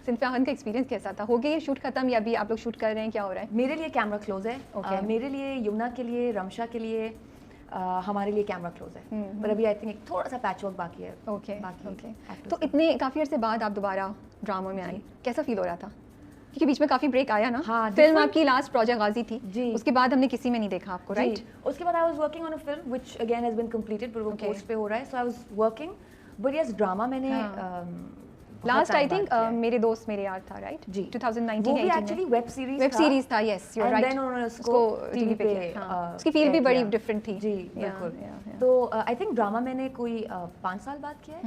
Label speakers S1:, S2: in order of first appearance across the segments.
S1: सिंफाहन का एक्सपीरियंस कैसा था? हो गया ये शूट खत्म या अभी आप लोग शूट कर रहे हैं, क्या हो रहा है?
S2: मेरे लिए कैमरा क्लोज है। मेरे लिए, यमुना के लिए, रमशा के लिए, हमारे लिए कैमरा क्लोज है। पर अभी आई थिंक एक थोड़ा सा पैच वर्क बाकी है।
S1: ओके।
S2: actors
S1: तो
S2: का।
S1: इतने काफ़ी अर्से बाद आप दोबारा ड्रामा में आई, कैसा फील हो रहा था? क्योंकि बीच में काफ़ी ब्रेक आया ना।
S2: हाँ,
S1: फिल्म
S2: different-
S1: आपकी लास्ट प्रोजेक्ट गाजी थी
S2: जी।
S1: उसके बाद हमने किसी में नहीं देखा आपको, राइट?
S2: उसके बाद I was working on a film which again has been completed, पर वो
S1: Okay.
S2: पोस्ट पे हो रहा है। So I was working, but yes drama मैंने
S1: लास्ट आई थिंक मेरे दोस्त मेरे यार था, राइट?
S2: जी।
S1: 2019
S2: वो भी
S1: 18
S2: एक्चुअली
S1: में
S2: वेब सीरीज
S1: था, yes, you are
S2: And
S1: right.
S2: then उन्होंने उसको
S1: टीवी पे
S2: पे,
S1: किया, हाँ। उसकी फील भी
S2: air
S1: बड़ी
S2: किया।
S1: डिफरेंट थी।
S2: जी
S1: Yeah,
S2: बिल्कुल।
S1: yeah.
S2: तो आई थिंक ड्रामा मैंने कोई 5 साल बाद किया है।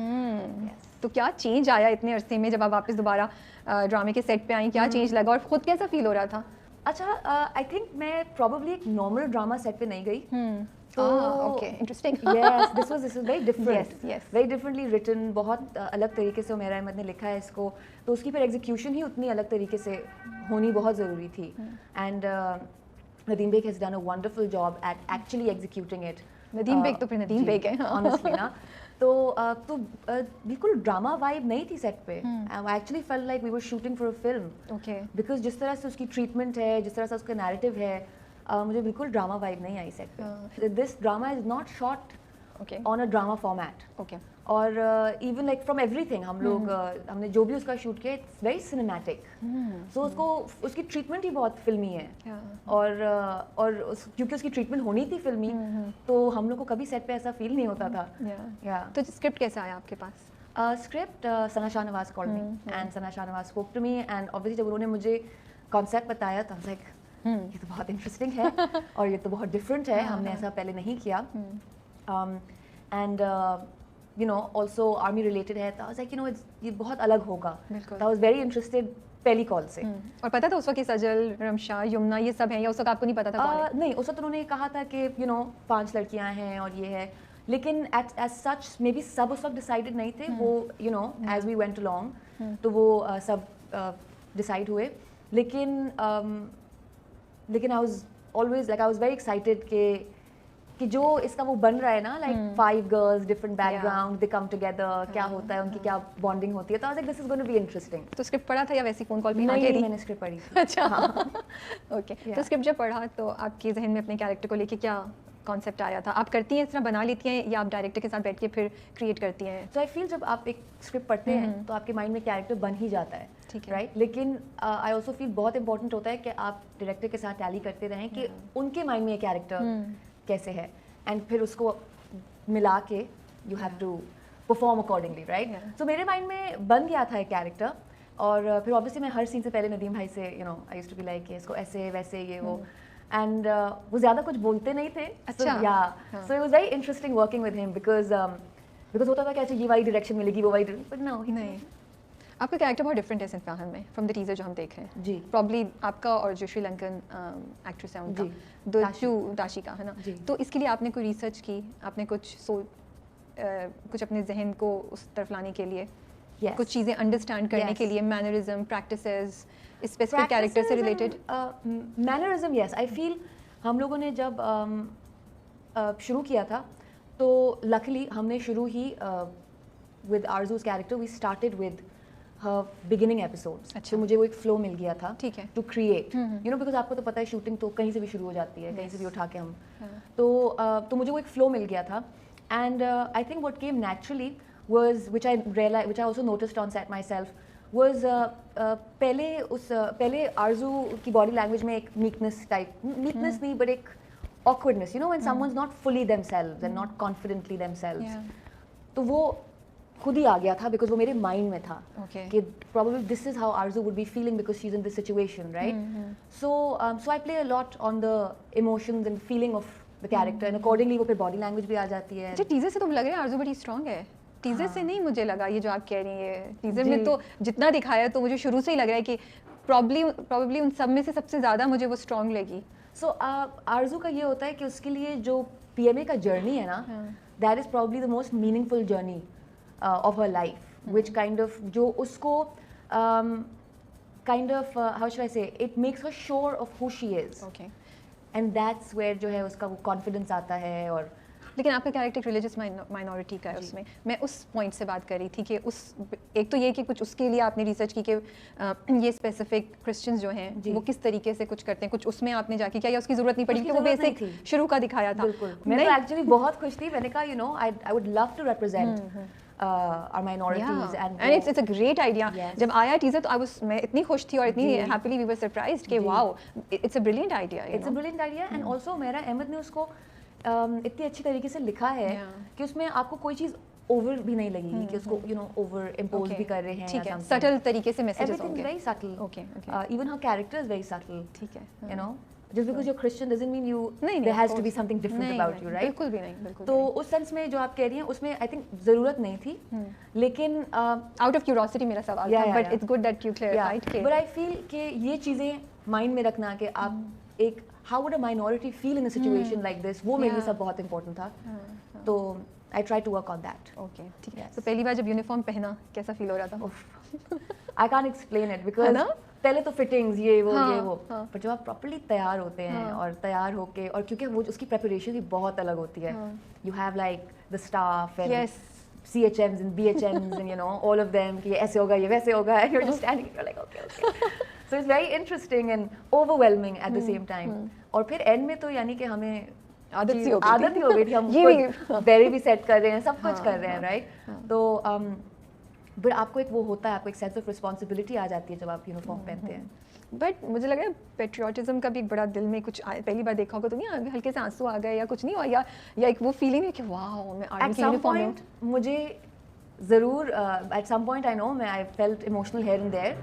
S2: Yes.
S1: तो क्या चेंज आया इतने अरसे में जब आप वापस दोबारा ड्रामे के सेट पे आई, क्या चेंज लगा और खुद कैसा फील हो रहा था?
S2: अच्छा, आई थिंक मैं प्रॉब्ली एक नॉर्मल ड्रामा सेट पे नहीं गई।
S1: Okay, interesting.
S2: yes, this was very different,
S1: Yes.
S2: very differently written, बहुत अलग तरीके से उमेर अहमद ने लिखा है इसको, तो उसकी फिर एग्जीक्यूशन ही उतनी अलग तरीके से होनी बहुत ज़रूरी थी। And Nadeem Baig has done a wonderful job at actually executing it.
S1: Nadeem Baig तो फिर नदीम बेग है, हाँ।
S2: ऑनेस्टली ना, तो बिल्कुल ड्रामा वाइब नहीं थी सेट पे। I actually felt like we were shooting for a film,
S1: okay.
S2: Because जिस तरह से उसकी ट्रीटमेंट है, जिस तरह से उसका नैरेटिव है, मुझे बिल्कुल ड्रामा वाइब नहीं आई सेट पे। This drama is not shot
S1: okay.
S2: On a drama format.
S1: Okay.
S2: और इवन लाइक फ्रॉम एवरीथिंग हम लोग हमने जो भी उसका शूट किया, इट्स वेरी सिनेमैटिक। सो उसको उसकी ट्रीटमेंट ही बहुत फिल्मी है। और क्योंकि उसकी ट्रीटमेंट होनी थी फिल्मी, तो हम लोग को कभी सेट पे ऐसा फील नहीं होता था।
S1: तो स्क्रिप्ट कैसा आया आपके पास?
S2: Script Sana Shahnawaz called me and Sana Shahnawaz spoke to me, and obviously जब उन्होंने मुझे कॉन्सेप्ट बताया तो लाइक ये तो बहुत इंटरेस्टिंग है और ये तो बहुत डिफरेंट है, हमने ऐसा पहले नहीं किया। And you know also army related है, तो I was like you know ये बहुत अलग होगा।
S1: बिल्कुल।
S2: आई वाज वेरी इंटरेस्टेड पहली कॉल से।
S1: और पता था उस वक्त सजल, रमशा, यमुना ये सब हैं, या उस वक्त आपको नहीं पता था कौन है?
S2: नहीं, उस वक्त उन्होंने कहा था कि यू नो 5 लड़कियां हैं और ये है, लेकिन एज सच मे बी सब उस वक्त डिसाइडेड नहीं थे। वो you know as we went along तो वो सब डिसाइड हुए, लेकिन I was always like I was very excited कि जो इसका वो बन रहा है ना, like 5 girls different background, they come together, क्या होता है, उनकी क्या बॉन्डिंग होती है, तो I was like this is going to be interesting.
S1: तो स्क्रिप्ट पढ़ा था या वैसे फोन कॉल पे हाँ
S2: नहीं,
S1: कह दी?
S2: मैंने स्क्रिप्ट पढ़ी थी।
S1: अच्छा, ओके। तो स्क्रिप्ट जब पढ़ा तो आपके जहन में अपने कैरेक्टर को लेके क्या कॉन्सेप्ट आया था? आप करती हैं इस तरह बना लेती हैं या आप डायरेक्टर के साथ बैठ के फिर क्रिएट करती हैं?
S2: तो आई फील जब आप एक स्क्रिप्ट पढ़ते हैं तो आपके माइंड में कैरेक्टर बन ही जाता है,
S1: ठीक है।
S2: राइट? लेकिन आई ऑल्सो फील बहुत इंपॉर्टेंट होता है कि आप डायरेक्टर के साथ टैली करते रहें कि उनके माइंड में ये कैरेक्टर कैसे है, एंड फिर उसको मिला के you have to perform accordingly, right? So मेरे माइंड में बन गया था एक कैरेक्टर, और फिर ऑब्वियसली मैं हर सीन से पहले नदीम भाई से you know I used to be like इसको ऐसे वैसे ये वो, एंड वो ज़्यादा कुछ बोलते नहीं थे।
S1: अच्छा।
S2: So it was very interesting working with him, because होता था कि अच्छा ये वाली डायरेक्शन मिलेगी, वो वाली, बट नो
S1: नहीं, आपका कैरेक्टर बहुत डिफरेंट है सिंफाहन में फ्रॉम द टीजर जो हम देख रहे हैं।
S2: जी।
S1: प्रॉब्ली आपका और जो श्रीलंकन एक्ट्रेस है उनका, दाशी का, है ना?
S2: जी।
S1: तो इसके लिए आपने कोई रिसर्च की, आपने कुछ अपने जहन को उस तरफ लाने के लिए, कुछ चीज़ें अंडरस्टैंड करने के लिए, मैनरिज्म, प्रैक्टिसेस, स्पेसिफिक कैरेक्टर से related?
S2: Mannerism, yes. I feel हम लोगों ने जब शुरू किया था तो लकीली हमने शुरू ही विद आरजूज character we started with her beginning episodes.
S1: अच्छा।
S2: तो मुझे वो एक फ्लो मिल गया था,
S1: ठीक है,
S2: to create, you know, because आपको तो पता है शूटिंग तो कहीं से भी शुरू हो जाती है, कहीं से भी उठा के हम, तो मुझे वो एक फ्लो मिल गया था, and I think what came naturally was which I also noticed on set myself was पहले आरजू की बॉडी लैंग्वेज में एक मीकनेस नहीं, बट एक awkwardness, you know, when someone's not fully themselves and not confidently themselves, तो वो खुद ही आ गया था बिकॉज वो मेरे माइंड में था कि probably this is how Arzu would be feeling because she's in this situation, right? So I play a lot on the emotions and feeling of the character and accordingly वो फिर body language भी आ जाती है।
S1: अच्छा, teaser से तो लग रहा है आरजू बड़ी स्ट्रांग है, टीजर से नहीं मुझे लगा ये जो आप कह रही है। टीजर में तो जितना दिखाया तो मुझे शुरू से ही लग रहा है कि प्रॉब्ली उन सब में से सबसे ज़्यादा मुझे वो स्ट्रांग लगी।
S2: सो आरजू का ये होता है कि उसके लिए जो पीएमए का जर्नी है ना, that is probably the most meaningful journey of her life, which kind of जो उसको kind of how should I say, it makes her sure of who she is, and that's where जो है उसका वो confidence आता है, और
S1: लेकिन आपका कैरेक्टर रिलीजियस माइनॉरिटी का है उसमें, मैं उस पॉइंट से बात कर रही थी कि उस एक तो ये कि कुछ उसके लिए आपने रिसर्च की कि ये स्पेसिफिक क्रिश्चियंस जो हैं वो किस तरीके से कुछ करते हैं, कुछ उसमें आपने जाके क्या या उसकी ज़रूरत नहीं पड़ी कि वो बेसिक शुरू का दिखाया था?
S2: बिल्कुल, मैं तो एक्चुअली बहुत खुश थी, मैंने कहा you know I would love to represent our minorities and
S1: it's a great idea. जब आया टीजर तो मैं इतनी खुश थी और इतनी happily we were surprised कि wow, it's a brilliant idea.
S2: It's a brilliant idea and also मेरा अहमद ने उसको इतनी अच्छी तरीके से लिखा है कि उसमें आपको कोई चीज़ ओवर भी नहीं लगेगी कि उसको यू नो ओवर इम्पोज भी कर रहे हैं,
S1: ठीक है, सटल तरीके से मैसेजेस
S2: होंगे, very subtle,
S1: okay,
S2: even her character is very subtle,
S1: ठीक है,
S2: you know just because you're Christian doesn't mean you there has to be something different about you, right?
S1: बिल्कुल भी नहीं, बिल्कुल।
S2: तो उस सेंस में जो आप कह रही हैं उसमें आई थिंक ज़रूरत नहीं थी, लेकिन
S1: आउट ऑफ क्यूरियोसिटी मेरा सवाल था, but it's good that you clarified के,
S2: बट आई फील कि ये चीज़ें माइंड में रखना कि आप एक how would a minority feel in a situation like this, वो मेरे लिए सब बहुत इंपॉर्टेंट था, तो I try to work on that.
S1: Okay, ठीक है। तो पहली बार जब यूनिफॉर्म पहना कैसा फील हो रहा था?
S2: I can't explain it because पहले तो फिटिंग्स ये वो पर जब आप प्रॉपर्ली तैयार होते हैं और तैयार होके, और क्योंकि वो उसकी प्रेपरेशन भी बहुत अलग होती है, you have like the staff and CHMs and BHMs and you know all of them कि ये ऐसे होगा ये वैसे होगा, and you're just standing you're like okay so it's very interesting and overwhelming at the same time। और फिर and में तो यानी कि हमें
S1: आदत ही
S2: हो गई थी, हम बैरी भी सेट कर रहे हैं, सब कुछ कर रहे हैं, राइट? तो बट आपको एक वो होता है, आपको एक सेंस ऑफ रिस्पॉन्सिबिलिटी आ जाती है जब आप यूनिफॉर्म पहनते हैं।
S1: बट मुझे लग रहा है पेट्रियाटिज्म का भी एक बड़ा दिल में कुछ पहली बार देखा होगा तो नहीं, हल्के से आंसू आ गए या कुछ नहीं हुआ, या एक वो फीलिंग है कि वाओ मैं आर्मी की यूनिफॉर्म में,
S2: मुझे ज़रूर at some point I know मैं I felt emotional here and there,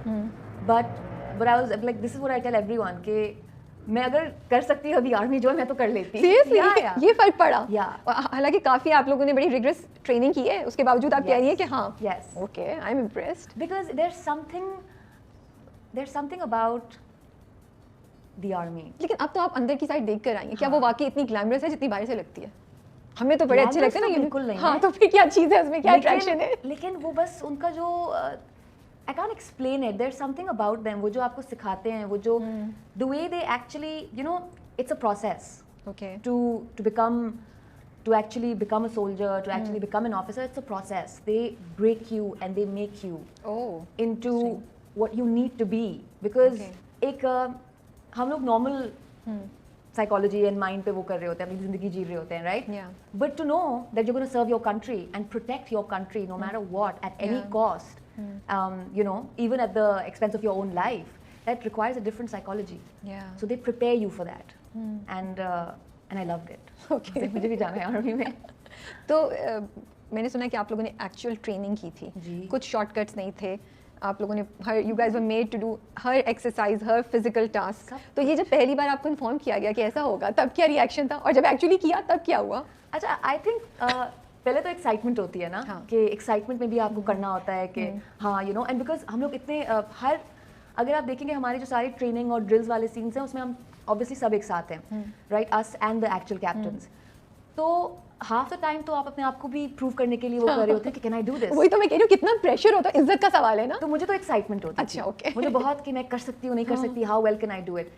S2: but I was like this is what I tell everyone कि मैं अगर कर सकती हूँ अभी आर्मी जो मैं तो कर लेती।
S1: Seriously? ये फर्क पड़ा? हालांकि काफी आप लोगों ने बड़ी रिग्रेस ट्रेनिंग की है, उसके बावजूद आप कह रही हैं कि हाँ, okay, I am impressed
S2: because there's something about the army।
S1: लेकिन अब तो आप अंदर की साइड देख कर आई हैं, क्या वो वाकई इतनी ग्लैमरस है जितनी बाहर से लगती है? हमें तो बड़े अच्छे लगते हैं ना,
S2: बिल्कुल नहीं।
S1: हाँ, तो फिर क्या चीज़ है उसमें, क्या अट्रैक्शन है?
S2: लेकिन वो बस उनका जो I can't explain it, there's something about them, वो जो आपको सिखाते हैं, वो जो the way they actually, you know, it's a process to actually become a soldier, to actually become an officer, it's a process. They break you and they make you into what you need to be, because एक हम लोग normal psychology and mind पे वो कर रहे होते हैं, अपनी ज़िंदगी जी रहे होते हैं, right? But to know that you're going to serve your country and protect your country no matter what, at any cost, you know, even at the expense of your own life, that requires a different psychology. So they prepare you for that, and I loved it.
S1: Okay.
S2: मुझे भी जाना है army में।
S1: तो मैंने सुना कि आप लोगों ने एक्चुअल ट्रेनिंग की थी, कुछ शॉर्टकट्स नहीं थे, आप लोगों ने you guys were made to do her exercise, her physical task. तो ये जब पहली बार आपको इन्फॉर्म किया गया कि ऐसा होगा, तब क्या रिएक्शन था, और जब एक्चुअली किया तब क्या हुआ?
S2: अच्छा, आई थिंक पहले तो एक्साइटमेंट होती है ना, कि एक्साइटमेंट में भी आपको करना होता है कि हाँ, यू नो, एंड बिकॉज हम लोग इतने अगर आप देखेंगे हमारी जो सारी ट्रेनिंग और ड्रिल्स वाले सीन्स हैं उसमें हम ऑब्वियसली सब एक साथ हैं, right, us and the actual captains. तो हाफ द टाइम तो आप अपने आप को भी प्रूव करने के लिए वो कर रहे होते हैं कि कैन आई डू दिस।
S1: वही तो मैं कह रही हूँ, कितना प्रेशर होता है, इज्जत का सवाल है ना।
S2: तो मुझे तो एक्साइटमेंट होती है,
S1: अच्छा, ओके,
S2: मुझे बहुत कि मैं कर सकती हूँ, नहीं कर सकती, how well can I do it.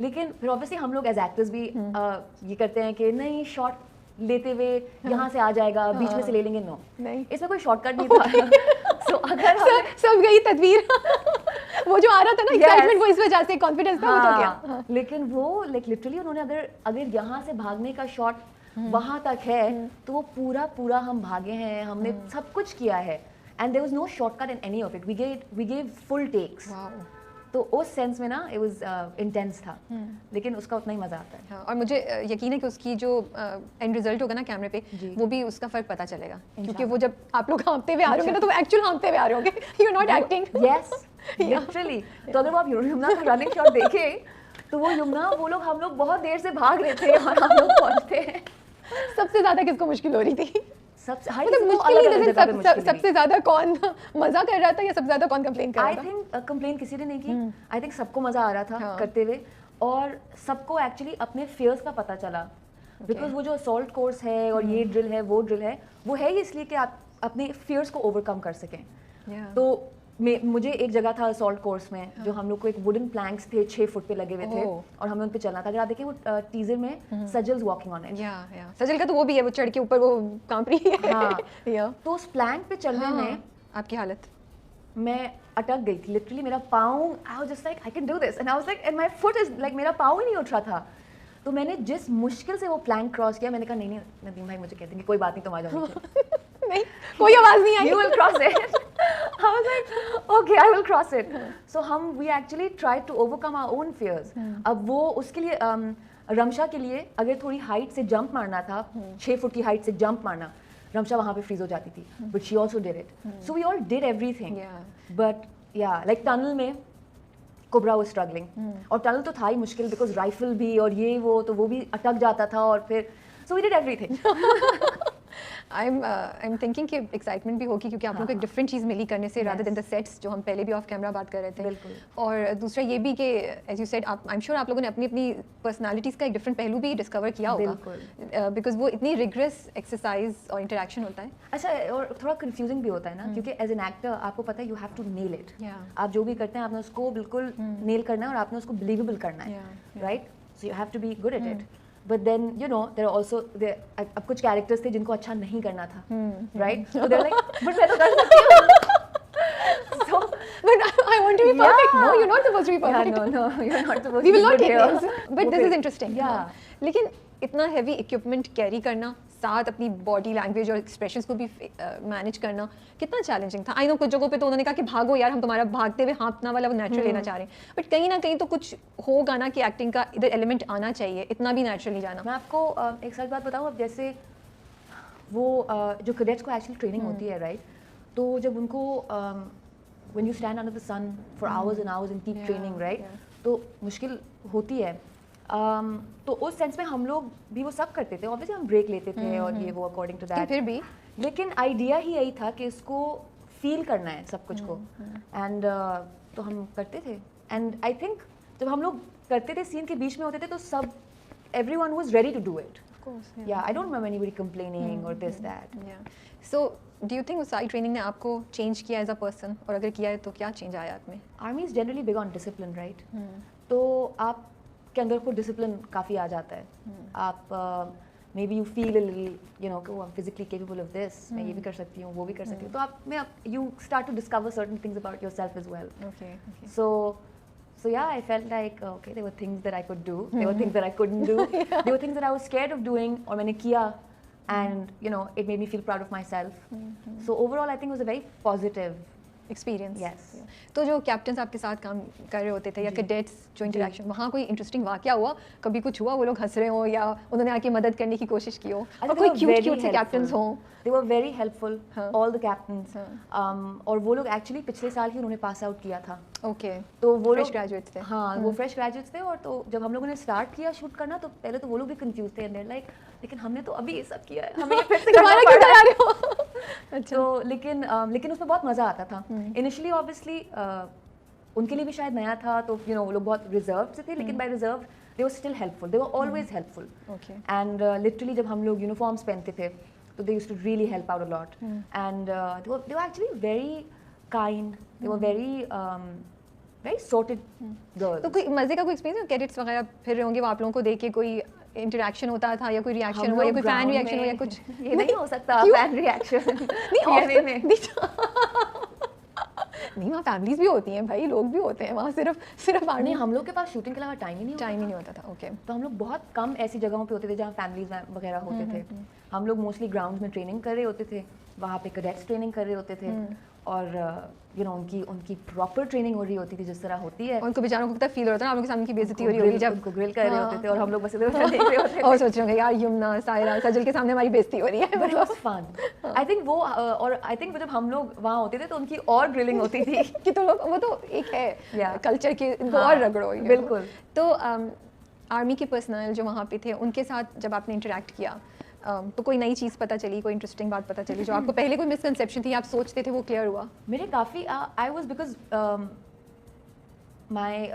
S2: लेकिन फिर ऑब्वियसली हम लोग एज एक्टर्स भी ये करते हैं कि नहीं, शॉर्ट लेते हुए यहाँ से आ जाएगा, बीच में से ले लेंगे, नो, नहीं, इसमें कोई शॉर्टकट नहीं था। सो अगर
S1: सब गई तदबीर वो जो आ रहा था ना, एक्साइटमेंट, वो इस वजह से कॉन्फिडेंस था, वो तो क्या।
S2: लेकिन वो लाइक लिटरली उन्होंने अगर यहाँ से भागने का शॉट वहाँ तक है तो वो पूरा हम भागे हैं, हमने सब कुछ किया है, and there was no shortcut in any of it, we gave full takes. तो उस सेंस में ना इट वाज इंटेंस था, लेकिन उसका उतना ही मजा आता है।
S1: हाँ, और मुझे यकीन है कि उसकी जो एंड रिजल्ट होगा ना कैमरे पे, वो भी उसका फर्क पता चलेगा, क्योंकि वो जब आप लोग हाँपते हुए आ रहे होंगे ना, तो एक्चुअल हाँपते हुए आ रहे होंगे, you are not acting.
S2: Yes, literally. तो अगर आप यमुना का रनिंग शॉट देखें तो वो यमुना, वो लोग, हम लोग बहुत देर से भाग रहे थे और हम लोग पहुंचते हैं।
S1: सबसे ज्यादा किसको मुश्किल हो रही थी?
S2: मतलब
S1: सबसे ज्यादा कौन मजा कर रहा था या सबसे ज्यादा कौन कंप्लेन कर रहा था?
S2: आई थिंक कंप्लेन किसी ने नहीं की, आई थिंक सबको मजा आ रहा था करते हुए, और सबको एक्चुअली अपने फियर्स का पता चला, बिकॉज वो जो असॉल्ट कोर्स है और ये ड्रिल है, वो ड्रिल है, वो है इसलिए कि आप अपने फियर्स को ओवरकम कर सकें। तो मुझे एक जगह था असॉल्ट कोर्स में जो हम लोग को एक वुडन प्लैंक्स थे 6 फुट पे लगे हुए थे और हमें उन पे चलना था। अगर आप देखिए वो टीजर में सजल्स वॉकिंग ऑन इट,
S1: या सजल का तो वो भी है, वो चढ़ के ऊपर वो कांप रही है।
S2: हाँ तो उस प्लैंक पे चलने में
S1: आपकी हालत,
S2: मैं अटक गई थी लिटरली। मेरा पाँव, I was just like I can do this and I was like and my foot is like, मेरा पाँव ही नहीं उठ रहा था। तो मैंने जिस मुश्किल से वो प्लैंक क्रॉस किया, मैंने कहा नहीं नदीम भाई मुझे कहते हैं कि कोई बात नहीं, तुम आ जाओ नीचे।
S1: नहीं कोई आवाज नहीं आई,
S2: you will cross it. I was like, okay, I will cross it. So we actually tried to overcome our own fears. अब वो उसके लिए रमशा के लिए अगर थोड़ी हाइट से जंप मारना था, 6 फुट की हाइट से जंप मारना, रमशा वहाँ पे फ्रीज हो जाती थी, but she also did it. So we all did everything. But yeah, like tunnel में कोबरा was struggling. और टनल तो था ही मुश्किल because राइफल भी और ये वो, तो वो भी अटक जाता था और फिर so we did everything.
S1: I'm thinking कि एक्साइटमेंट भी होगी क्योंकि आप लोगों को एक डिफरेंट चीज़ मिली करने से rather than the sets जो हम पहले भी ऑफ कैमरा बात कर रहे थे।
S2: बिल्कुल।
S1: और दूसरा ये भी कि as you said, I'm sure आप लोगों ने अपनी अपनी पर्सनालिटीज़ का एक डिफरेंट पहलू भी डिस्कवर किया होगा, बिकॉज वो इतनी रिग्रेस एक्सरसाइज और इंटरेक्शन होता है।
S2: अच्छा, और थोड़ा कंफ्यूजिंग भी होता है ना, क्योंकि एज एन एक्टर आपको पता है you have to nail it. आप जो भी करते हैं आपने उसको बिल्कुल नेल करना है और आपने उसको बिलीवेबल करना है, right? So you have to be good at it. But then you know there are also अब कुछ कैरेक्टर्स थे जिनको अच्छा नहीं करना था, right? So they're like, but मैं तो कर सकती हूँ। So
S1: but I want to be perfect. No, you're not supposed to be perfect.
S2: Yeah, no, you're not supposed to.
S1: We will
S2: be
S1: not
S2: good
S1: take
S2: here.
S1: names. But this is interesting.
S2: Yeah.
S1: लेकिन इतना heavy equipment carry करना, साथ अपनी body language और expressions को भी manage करना कितना चैलेंजिंग था। आई नो कुछ जगहों पे तो उन्होंने कहा कि भागो यार, हम तुम्हारा भागते हुए हाँफना वाला वो नेचुरल लेना चाह रहे हैं, बट कहीं ना कहीं तो कुछ होगा ना कि एक्टिंग का इधर एलिमेंट आना चाहिए, इतना भी नेचुरली जाना।
S2: मैं आपको एक सच बात बताऊँ, अब जैसे वो जो कैडेट्स को एक्चुअली ट्रेनिंग होती है, राइट? तो जब उनको when you stand under the sun for hours and hours in keep training, right, तो मुश्किल होती है। तो उस सेंस में हम लोग भी वो सब करते थे, ऑब्वियसली हम ब्रेक लेते थे और ये वो अकॉर्डिंग टू दैट,
S1: फिर भी
S2: लेकिन आइडिया ही यही था कि इसको फील करना है सब कुछ को, एंड तो हम करते थे। एंड आई थिंक जब हम लोग करते थे, सीन के बीच में होते थे, तो सब everyone was ready to do it.
S1: Of course,
S2: yeah, I don't remember anybody complaining or this that.
S1: Yeah. So do you think उसाई ट्रेनिंग ने आपको चेंज किया एज अ पर्सन, और अगर किया है तो क्या चेंज आया आप में?
S2: Army is generally big on discipline, right? तो आप के अंदर को डिसिप्लिन काफ़ी आ जाता है। आप may be you feel a little, you know, कि I am physically capable of this, मैं ये भी कर सकती हूँ, वो भी कर सकती हूँ, तो आप में you start to discover certain things about yourself as well. So yeah, I felt like okay, there were things that I could do, there were things that I couldn't do, there were things that I was scared of doing, और मैंने किया, and you know, it made me feel proud of myself. So overall, I think it was a very positive
S1: experience.
S2: Yes.
S1: तो जो captains आपके साथ काम कर रहे होते थे या कैडेट्स जो इंटरेक्शन, वहाँ कोई इंटरेस्टिंग वाकया हुआ, कभी कुछ हुआ, वो लोग हंस रहे हो या उन्होंने आके मदद करने की कोशिश की हो, और कोई क्यूट से कैप्टन्स हो?
S2: They were very helpful, all the captains. और वो लोग एक्चुअली पिछले साल ही उन्होंने पास आउट किया था।
S1: ओके,
S2: तो वो
S1: फ्रेश ग्रेजुएट्स थे।
S2: हाँ, वो फ्रेश ग्रेजुएट्स थे, और तो जब हम लोगों ने स्टार्ट किया शूट करना, तो पहले तो वो लोग भी कंफ्यूज थे, एंड लाइक, लेकिन हमने तो अभी ये सब किया है, हमें फिर से करना पड़ रहा है। अच्छा। तो लेकिन उसमें बहुत मज़ा आता था। इनिशियली ऑब्वियसली उनके लिए भी शायद नया था, तो यू नो वो लोग बहुत रिजर्व से थे, लेकिन but reserve they were still helpful, they were always helpful. And literally जब हम लोग यूनिफॉर्म्स पहनते थे, तो they used to really help out a lot, and they were actually very kind, they were very sorted girls.
S1: तो कोई मजे का कोई एक्सपीरियंस, कैडेट्स वगैरह फिर रहे होंगे, वो आप लोगों को देख के कोई इंटरेक्शन होता था या कोई रिएक्शन हुआ या कोई फैन रिएक्शन हुआ या कुछ?
S2: ये नहीं हो सकता फैन रिएक्शन
S1: नहीं, वहाँ फैमिलीज भी होती हैं भाई, लोग भी होते हैं वहाँ, सिर्फ
S2: नहीं, हम लोग के पास शूटिंग के अलावा टाइम ही नहीं
S1: होता था। ओके,
S2: तो हम लोग बहुत कम ऐसी जगहों पे होते थे जहाँ फैमिलीज वगैरह होते थे। हम लोग मोस्टली ग्राउंड में ट्रेनिंग कर रहे होते थे, वहाँ पे कैडेट्स ट्रेनिंग कर रहे होते थे, और यू नो उनकी प्रॉपर ट्रेनिंग हो रही होती थी जिस तरह होती है।
S1: उनको बेचारों को कितना फील होता है, आप लोगों के सामने की बेइज्जती हो रही होगी जब
S2: उनको ग्रिल कर रहे होते थे, और हम लोग बस इधर उधर देख रहे होते थे
S1: और सोच रहे होंगे यार यमुना, सायरा, सजल के सामने हमारी बेइज्जती हो रही है।
S2: But it was fun, I think वो, और आई थिंक जब हम लोग वहाँ होते थे तो उनकी और ग्रिलिंग होती थी
S1: कि तो लोग, वो तो एक है कल्चर के, इनको और रगड़ो।
S2: बिल्कुल।
S1: तो आर्मी के पर्सनल जो वहाँ पे थे, उनके साथ जब आपने इंटरेक्ट किया, तो कोई नई चीज़ पता चली, कोई इंटरेस्टिंग बात पता चली जो आपको पहले कोई मिसकंसेप्शन थी, आप सोचते थे, वो क्लियर हुआ?
S2: मेरे काफ़ी, I was because my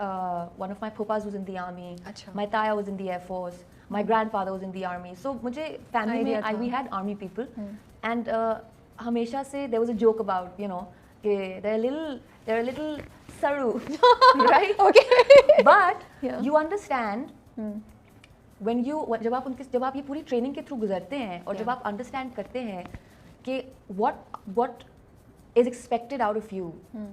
S2: one of my फूफाज was in the army, my ताया was in the air force, my grandfather was in the army, so मुझे फैमिली में we had army people, and हमेशा से there was a joke about, you know, कि they're a little saru, right?
S1: Okay.
S2: But
S1: Yeah.
S2: you understand जब आप ये पूरी training के थ्रू गुजरते हैं और जब आप अंडरस्टैंड करते हैं कि what is expected out of you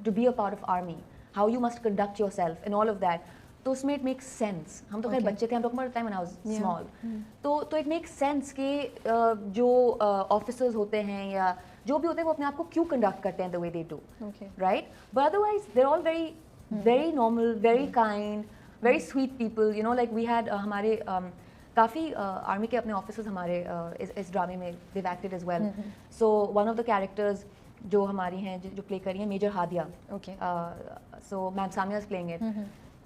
S2: to be a part of army, how you must conduct yourself and all of that, तो उसमें it makes sense. हम तो खैर बच्चे थे, हम talking about the time when I was small. तो it makes sense कि जो officers होते हैं या जो भी होते हैं वो अपने आप को क्यों conduct करते हैं the way they do, right? But otherwise they're all very normal, very kind, very sweet people. You know, like we had हमारे काफ़ी आर्मी के अपने ऑफिसर्स हमारे इस ड्रामे में they've acted as well. So one of the characters जो हमारी हैं जो प्ले करी हैं major Hadia, so ma'am Samia is playing it.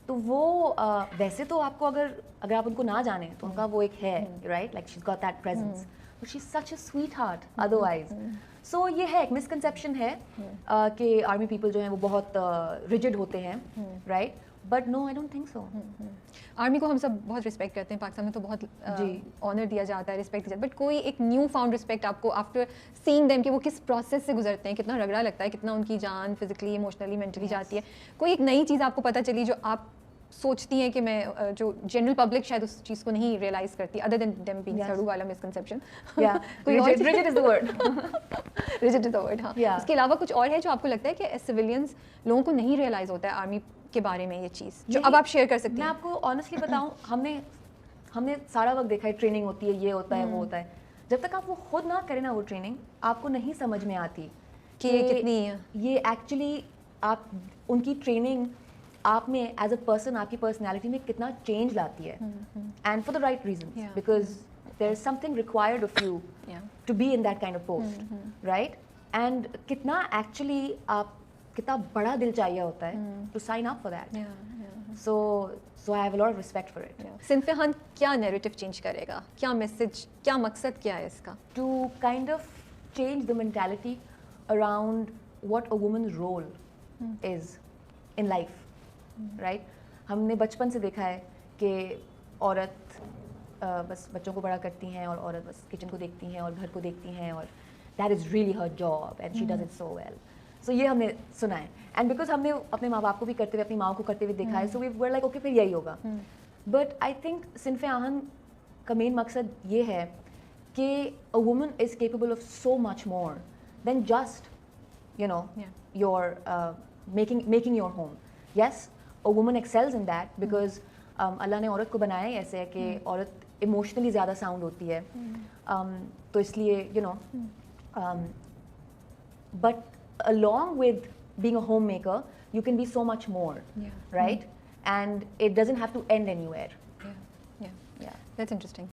S2: तो वो वैसे तो आपको अगर आप उनको ना जाने तो उनका वो एक है, right, like she is got that presence, but she is such a sweetheart otherwise. So ये है एक मिसकंसेप्शन है कि आर्मी पीपल जो हैं वो बहुत रिजिड होते हैं, right, but no I don't think so.
S1: Army को हम सब बहुत रिस्पेक्ट करते हैं, पाकिस्तान में तो बहुत ऑनर दिया जाता है, रिस्पेक्ट दिया जाता है, बट कोई एक न्यू फाउंड रिस्पेक्ट आपको आफ्टर सीइंग देम कि वो किस प्रोसेस से गुजरते हैं, कितना रगड़ा लगता है, कितना उनकी जान फिजिकली इमोशनली मेंटली जाती है. कोई एक नई चीज़ आपको पता चली जो आप सोचती हैं कि मैं जो जनरल पब्लिक शायद उस चीज़ को नहीं रियलाइज करती, अदर देन देम बीइंग सड़ू वाला misconception.
S2: Rigid is the word.
S1: Rigid is the word. हाँ, इसके अलावा कुछ और है जो आपको लगता है कि सिविलियंस लोगों को नहीं रियलाइज होता है आर्मी के बारे में, ये चीज़ जो अब आप शेयर कर सकती हैं?
S2: मैं आपको ऑनेस्टली बताऊं, हमने सारा वक्त देखा है ट्रेनिंग होती है, ये होता है, वो होता है. जब तक आप वो खुद ना करें ना वो ट्रेनिंग, आपको नहीं समझ में आती
S1: कि कितनी
S2: ये एक्चुअली आप उनकी ट्रेनिंग आप में एज अ पर्सन, आपकी पर्सनैलिटी में कितना चेंज लाती है, and for the right reason, because there is something required of you to be in that kind of post, right, and कितना एक्चुअली आप कितना बड़ा दिल चाहिए होता है to sign up for that. So I have a lot of respect for it.
S1: सिंफिहान क्या नैरेटिव चेंज करेगा, क्या मैसेज, क्या मकसद क्या है इसका?
S2: To kind of change the mentality around what a woman's role is in life, right. हमने बचपन से देखा है कि औरत बस बच्चों को बड़ा करती हैं और औरत बस किचन को देखती हैं और घर को देखती हैं और that is really her job and she does it so well. So ये हमने सुना है, एंड बिकॉज हमने अपने माँ बाप को भी करते हुए, अपनी माँ को करते हुए देखा है, so we were like okay फिर यही होगा. बट आई थिंक सिन्फ़े आहन का मेन मकसद ये है कि a woman is capable of so much more than just you know your making your home. Yes, a woman excels in that because अल्लाह ने औरत को बनाया ही ऐसे है कि औरत इमोशनली ज़्यादा साउंड होती है, तो इसलिए you know, but along with being a homemaker, you can be so much more, right? And it doesn't have to end anywhere.
S1: Yeah, that's interesting.